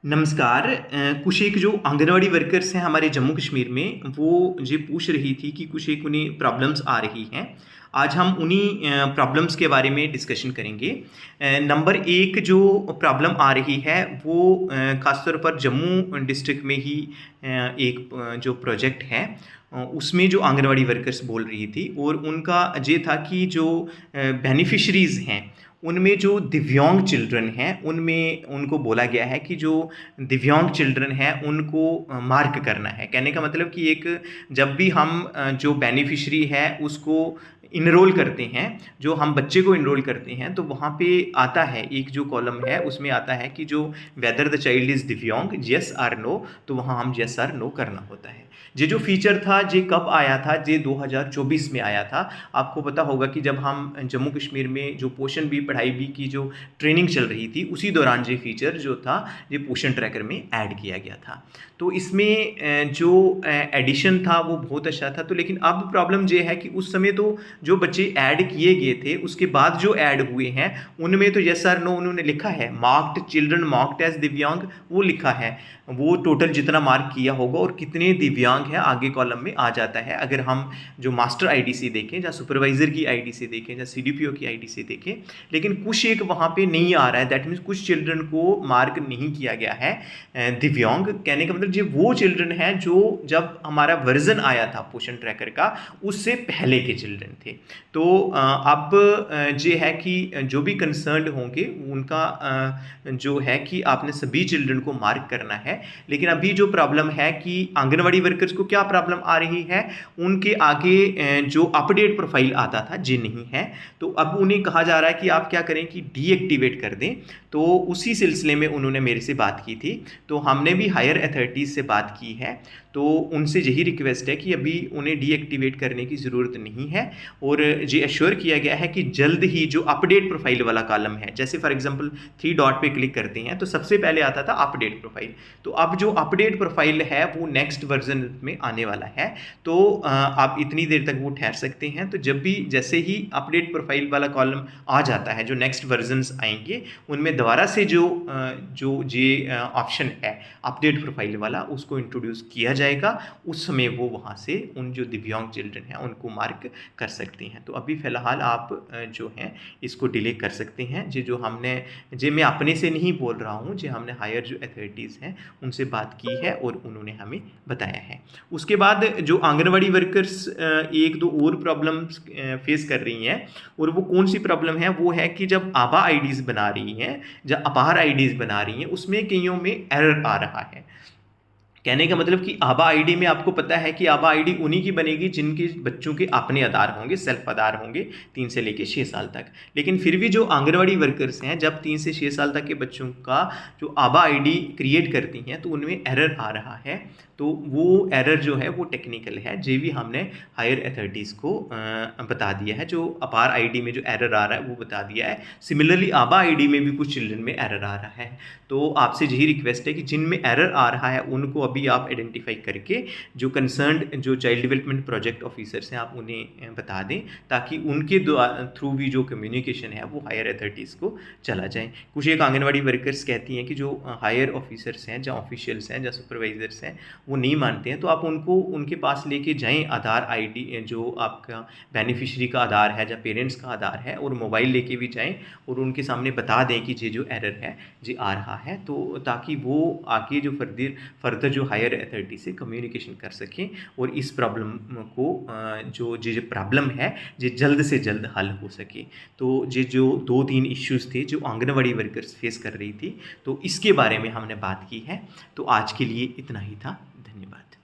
नमस्कार। कुछ एक जो आंगनवाड़ी वर्कर्स हैं हमारे जम्मू कश्मीर में, वो ये पूछ रही थी कि कुछ एक उन्हें प्रॉब्लम्स आ रही हैं। आज हम उन्हीं प्रॉब्लम्स के बारे में डिस्कशन करेंगे। नंबर एक जो प्रॉब्लम आ रही है वो ख़ासतौर पर जम्मू डिस्ट्रिक्ट में ही एक जो प्रोजेक्ट है उसमें जो आंगनवाड़ी वर्कर्स बोल रही थी, और उनका ये था कि जो बेनिफिशरीज़ हैं उनमें जो दिव्यांग चिल्ड्रन हैं उनमें उनको बोला गया है कि जो दिव्यांग चिल्ड्रन हैं उनको मार्क करना है। कहने का मतलब कि एक जब भी हम जो बेनिफिशरी है उसको इनरोल करते हैं, जो हम बच्चे को इनरोल करते हैं, तो वहाँ पे आता है एक जो कॉलम है उसमें आता है कि जो वेदर द चाइल्ड इज़ दिव्यांग, येस आर नो, तो वहाँ हम येस आर नो करना होता है। ये जो फीचर था ये कब आया था? ये 2024 में आया था। आपको पता होगा कि जब हम जम्मू कश्मीर में जो पोषण बी पढ़ाई बी की जो ट्रेनिंग चल रही थी, उसी दौरान ये फीचर जो था ये पोषण ट्रैकर में ऐड किया गया था। तो इसमें जो एडिशन था वो बहुत अच्छा था। तो लेकिन अब प्रॉब्लम ये है कि उस समय तो जो बच्चे ऐड किए गए थे उसके बाद जो ऐड हुए हैं उनमें तो यस आर नो उन्होंने लिखा है, मार्क्ड चिल्ड्रन मार्क्ड एज दिव्यांग वो लिखा है। वो टोटल जितना मार्क किया होगा और कितने दिव्यांग हैं आगे कॉलम में आ जाता है। अगर हम जो मास्टर आईडीसी देखें या सुपरवाइज़र की आईडीसी देखें या सीडीपीओ की आईडीसी देखें, लेकिन कुछ एक वहाँ पे नहीं आ रहा है। दैट मीन्स कुछ चिल्ड्रन को मार्क नहीं किया गया है दिव्यांग। कहने का मतलब ये वो चिल्ड्रन हैं जो जब हमारा वर्जन आया था पोषण ट्रैकर का उससे पहले के चिल्ड्रन थे। तो अब ये है कि जो भी कंसर्न्ड होंगे उनका जो है कि आपने सभी चिल्ड्रन को मार्क करना है। लेकिन अभी जो प्रॉब्लम है कि आंगनवाड़ी वर्कर्स को क्या प्रॉब्लम आ रही है, उनके आगे जो अपडेट प्रोफाइल आता था ये नहीं है। तो अब उन्हें कहा जा रहा है कि आप क्या करें कि डीएक्टिवेट कर दें। तो उसी सिलसिले में उन्होंने मेरे से बात की थी। तो हमने भी हायर अथॉरिटीज़ से बात की है, तो उनसे यही रिक्वेस्ट है कि अभी उन्हें डीएक्टिवेट करने की ज़रूरत नहीं है। और ये एश्योर किया गया है कि जल्द ही जो अपडेट प्रोफाइल वाला कॉलम है, जैसे फॉर एग्जांपल 3 डॉट पे क्लिक करते हैं तो सबसे पहले आता था अपडेट प्रोफाइल, तो अब जो अपडेट प्रोफाइल है वो नेक्स्ट वर्जन में आने वाला है। तो आप इतनी देर तक वो ठहर सकते हैं। तो जब भी जैसे ही अपडेट प्रोफाइल वाला कॉलम आ जाता है, जो नेक्स्ट वर्जन्स आएंगे उनमें दोबारा से जो ये ऑप्शन है अपडेट प्रोफाइल वाला उसको इंट्रोड्यूस किया जाएगा। उस समय वो वहाँ से उन जो दिव्यांग चिल्ड्रन हैं उनको मार्क कर सकते हैं। तो अभी फ़िलहाल आप जो हैं इसको डिले कर सकते हैं। जो हमने मैं अपने से नहीं बोल रहा हूँ, जो हमने हायर जो अथॉरिटीज़ हैं उनसे बात की है और उन्होंने हमें बताया है। उसके बाद जो आंगनवाड़ी वर्कर्स एक दो और प्रॉब्लम्स फेस कर रही हैं, और वो कौन सी प्रॉब्लम है, वो है कि जब आभा आईडीज़ बना रही हैं या अपार आईडीज़ बना रही हैं उसमें कईयों में एरर आ रहा है। कहने का मतलब कि आभा आईडी में आपको पता है कि आभा आईडी उन्हीं की बनेगी जिनके बच्चों के अपने आधार होंगे, सेल्फ आधार होंगे 3 से लेकर 6 साल तक। लेकिन फिर भी जो आंगनवाड़ी वर्कर्स हैं जब 3 से 6 साल तक के बच्चों का जो आभा आईडी क्रिएट करती हैं तो उनमें एरर आ रहा है। तो वो एरर जो है वो टेक्निकल है, जो भी हमने हायर अथॉरिटीज़ को बता दिया है। जो अपार आईडी में जो एरर आ रहा है वो बता दिया है। सिमिलरली आभा आईडी में भी कुछ चिल्ड्रन में एरर आ रहा है। तो आपसे यही रिक्वेस्ट है कि जिनमें एरर आ रहा है उनको अभी आप आइडेंटिफाई करके जो कंसर्न्ड जो चाइल्ड डेवलपमेंट प्रोजेक्ट ऑफिसर्स हैं आप उन्हें बता दें, ताकि उनके थ्रू भी जो कम्युनिकेशन है वो हायर अथॉरिटीज़ को चला जाए। कुछ एक आंगनवाड़ी वर्कर्स कहती हैं कि जो हायर ऑफिसर्स हैं या ऑफिशियल्स हैं या सुपरवाइजर्स हैं वो नहीं मानते हैं, तो आप उनको उनके पास लेके जाएं आधार आईडी जो आपका बेनिफिशरी का आधार है या पेरेंट्स का आधार है, और मोबाइल लेके भी जाएं और उनके सामने बता दें कि ये जो एरर है ये आ रहा है, तो ताकि वो आगे जो फर्दर जो हायर अथॉरिटी से कम्युनिकेशन कर सकें और इस प्रॉब्लम को जो प्रॉब्लम है ये जल्द से जल्द हल हो सके। तो ये जो 2-3 इश्यूज़ थे जो आंगनवाड़ी वर्कर्स फेस कर रही थी, तो इसके बारे में हमने बात की है। तो आज के लिए इतना ही था। धन्यवाद।